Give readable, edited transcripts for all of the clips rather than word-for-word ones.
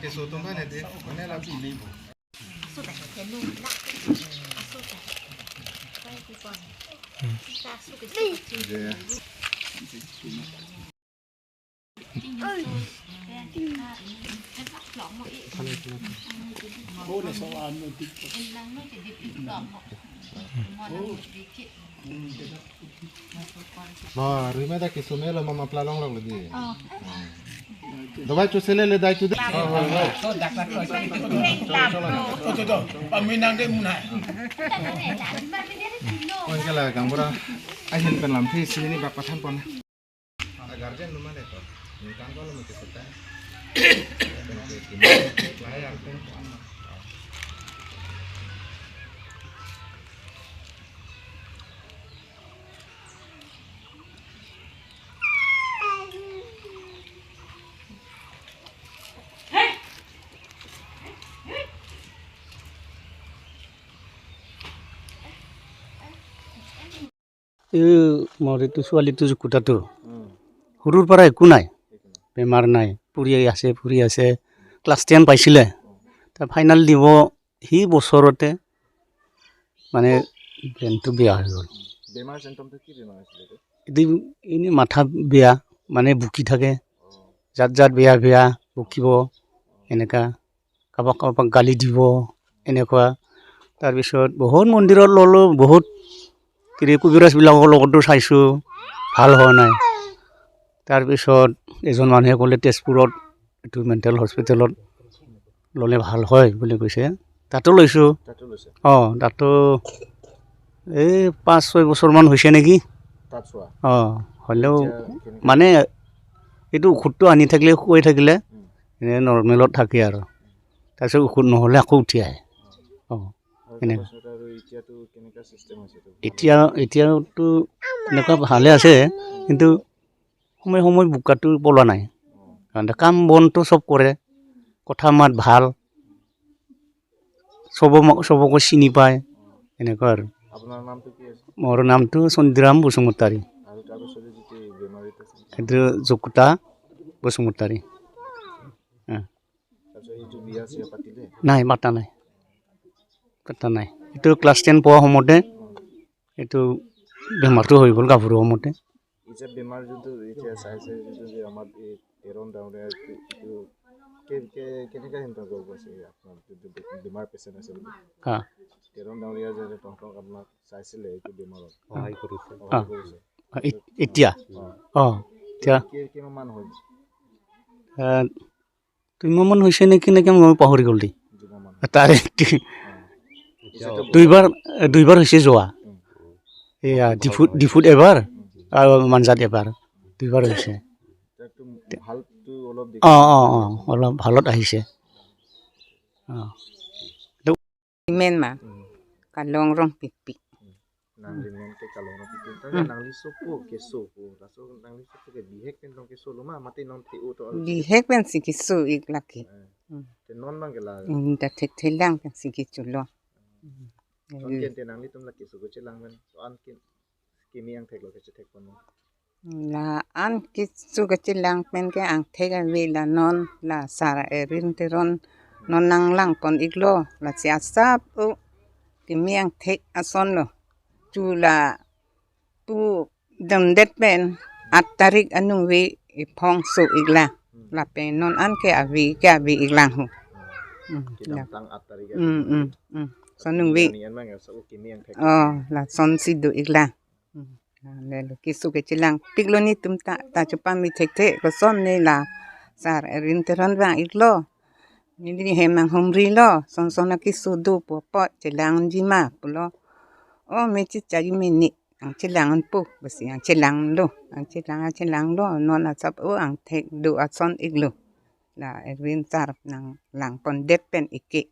ke so tum bane de bane la bi libo so ta ke nu la so ta kai ku pon ta so ke de ma rima da ke so melo mama plalong log lagi Doba chusele le dai tu de. Paminang ke munai. Oh kala gambura ahin kan lam thi sini ba pathan pon. Garden lu mane to. Ni kan ko lu ke sota. Layar pun মোৰ এইটো ছোৱালীটো জোকোটাটো সৰুৰ পৰা একো নাই বেমাৰ নাই ফুৰি আছে ক্লাছ 10 পাইছিলে তাৰ ফাইনেল দিব সি বছৰতে মানে ব্ৰেইনটো বেয়া হৈ গ'ল বেমাৰ চিমটমটো কি বেমাৰ আছিল এদিন এনে মাথা বেয়া মানে বুকি থাকে জাত বেয়া বুকিব এনেকা কাৰোবাক গালি দিব এনেকুৱা তাৰপিছত বহুত মন্দিৰত ল'লোঁ বহুত কবিৰাজবিলাকৰ লগতো চাইছোঁ ভাল হোৱা নাই তাৰপিছত এজন মানুহে ক'লে তেজপুৰত এইটো মেণ্টেল হস্পিটেলত ল'লে ভাল হয় বুলি কৈছে তাতো লৈছোঁ তাতো এই 5-6 বছৰমান হৈছে নেকি হ'লেও মানে এইটো ঔষধটো আনি থাকিলে খুৱাই থাকিলে এনে নৰ্মেলত থাকে আৰু তাৰপিছত ঔষধ নহ'লে আকৌ উঠি আহে এতিয়াতো এনেকুৱা ভালে আছে কিন্তু সময় বোকাটো পলোৱা নাই কাৰণ কাম বনটো চব কৰে কথা মাত ভাল চবকে চিনি পায় এনেকুৱা আৰু মোৰ নামটো চন্দিৰাম বসুমতাৰী এইটো জকুতা বসুমতাৰী নাই পাতা নাই এইটো ক্লাছ 10 পোৱা সময়তে এইটো বেমাৰটো হৈ গ'ল গাভৰু সময়তে বেমাৰ যোনটো এতিয়া চাইছে যে আমাৰ এই তেৰণ ডাউনে কেনেকৈ চিন্তা কৰিব আছে আপোনাৰ বেমাৰ পেচেণ্ট আছে তেৰণ ডাউনীয়া যে তহঁতক আপোনাক চাইছিলে এইটো বেমাৰত সহায় কৰিছে এতিয়া কিমান হ'ল 2 মাহ হৈছে নেকি মই পাহৰি গ'ল তাৰে দুইবাৰ হৈছে যোৱা এয়া ডিফুত এবাৰ আৰু মাঞ্জাত এবাৰ দুইবাৰ হৈছে অলপ ভালত আহিছে Imen ma kalong rong pipi. Nanglingan ke kalong rong pipi. Nangli sopo ke sopo. Laso nangli sopo ke bihek pen dong ke solo ma mati non tiu to. Bihek pen sikisu ik laki. Te non mang ke la. Da tek telang pen sikisu lo. Non ken te nangli tum laki sugo celang men. So an ken kimi yang tek lo ke tek pon. La an kisu ke celang pen ke ang tek awi la non la sara erin teron non nang lang pon iklo la siasap u kimi yang tek ason lo. Chula tu dam det pen atarik anung wi ipong su ikla. La pen non an ke awi iklang hu. Kitang atarik. Sonung wi. Oh, la son sidu ikla. Lelo kisu ke cilang piglo ni tumta ta chupa mi tekte ko son ni la sar erin teron bang iklo. Ni hemang humri lo son na kisu du po cilang jima pulo. Oh, me cari mini ang cilangan po basi ang cilang lo non asap ang tek du ason iklo. La erin sar nang lang pon det pen iki.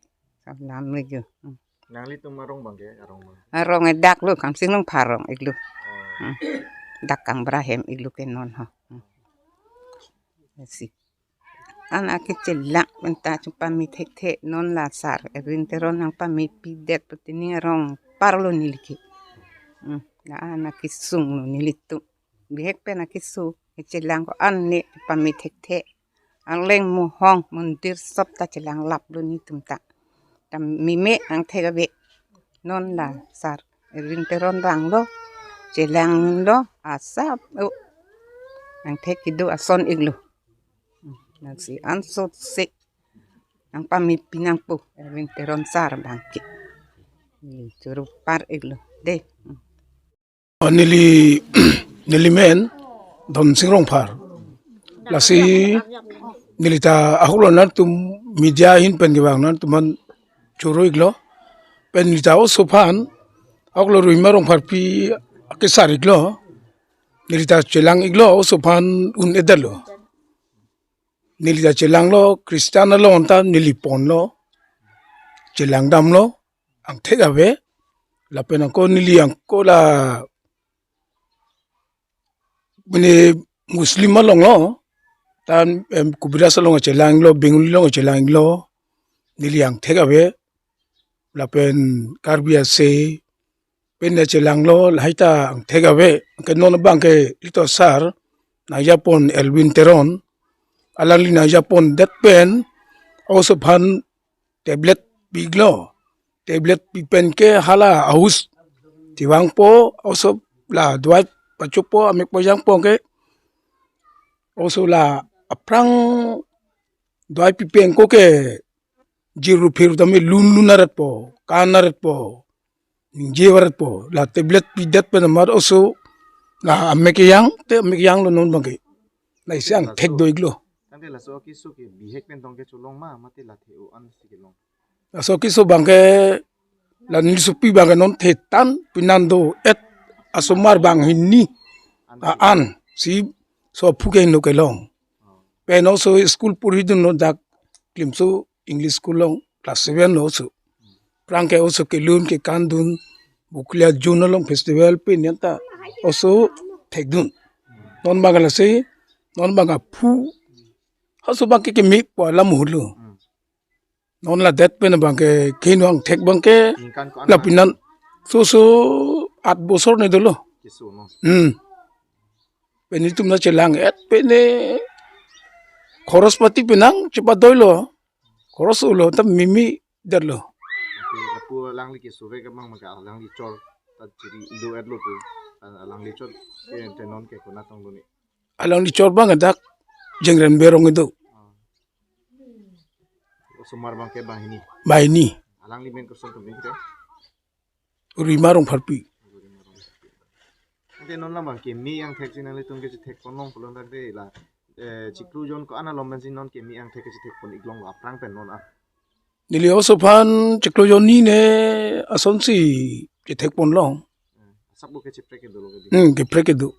Salam lagi. Nangli tum marong bang ke arong bang. Arong edak lu kang sinung parong iklu. Dak kang Brahem iklu kenon ha. Si. Anak kecil lak minta cupa mi tek non lasar. Erin teron nang pamit pidet petini arong parlo niliki. Na anak kisung nilitu. Bihek pe na kisu kecil lang ko an ni pamit tek. ang leng mu hong mundir sop ta chilang lap lu ni tumta tam mime ang thegabe non la sar Erwin Teron bang lo chilang lo asap ang thekidu ason iglu nagsi ansot se ang pamipinang po Erwin Teron sar bangki churu par iglu de nili men don singrong par lasi nilita akulo na tum media hin pen gewang na tuman churu iglo pen nilita o sopan akulo ruimarong par pi akesar iglo nilita chelang iglo o sopan un edalo nilita chelang lo Kristiyana lo onta nilipon lo chelang dam lo ang thegabe la pena ko nili ang ko la bini Muslim long lo tan kubira sa long chelang lo benguli long chelang lo nili ang thegabe la pen karbia se pen chelang lo laita ang thegabe ke non bang ke ito sar na Japon Erwin Teron alang li na Japon that pen also pan tablet biglo tablet pipen ke hala aus tiwang po also la dwight pachupo amik po yang po ke also la aprang dwight pipen ko ke jiru phir dami lunarat po kanarat po jewarat po la tablet pidat pe namar also la amik yang lo non bangke na isang tek do iglo tante la so ki bihek pen tong ke chulong ma mate la theu an sikilong so kiso bangke la nilsupi bangke non tetan pinando et asomar bang hinni an si so puke no kelong pen also school puridun no dak klimso English school long class 7 also prangke also ke lun ke kandun buklia junalong festival pe nyanta also thekdun non bangala se non banga pu haso bangke ke mi po la muhlu non la det pen bangke kinwang thek bangke tingkan ko la pinan so 8 bosor ne dolo kisu no penitum na chelang et pene khorospati pinang cepat doilo khoros ulo tam mimi derlo pu lang li kisu ve ka mang maga lang li chor ta chiri do et lo tu lang li chor ke tenon ke kona tong ni alang di chor bang dak jengren berong itu sumar bang ke bang ini maini alang li men ko son to min ke rimarong farpi ante non la bang ke mi yang thek sin le tum ke thek konong pulon dak de la chiklu jon ko ana lomben sin non ke mi yang thek ke thek kon iklong la prang pen non a nili also pan cheklo joni ne asonsi ke thek pon long sabu ke chipre ke dolo ke ke preke du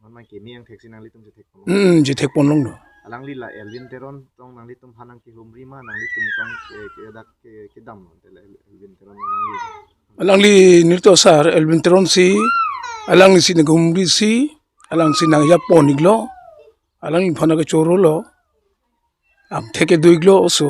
non ma ke mi yang thek sin le tum ke thek kon je thek pon long no alang li la Erwin Teron tong nang li tum hanang ki humri ma nang li tum tong ke dak ke dam te Erwin Teron nang li alang li nirto sar Erwin Teron si alang li si negumri si alang si nang Japon iglo alang li phana ke choro lo am theke du iglo also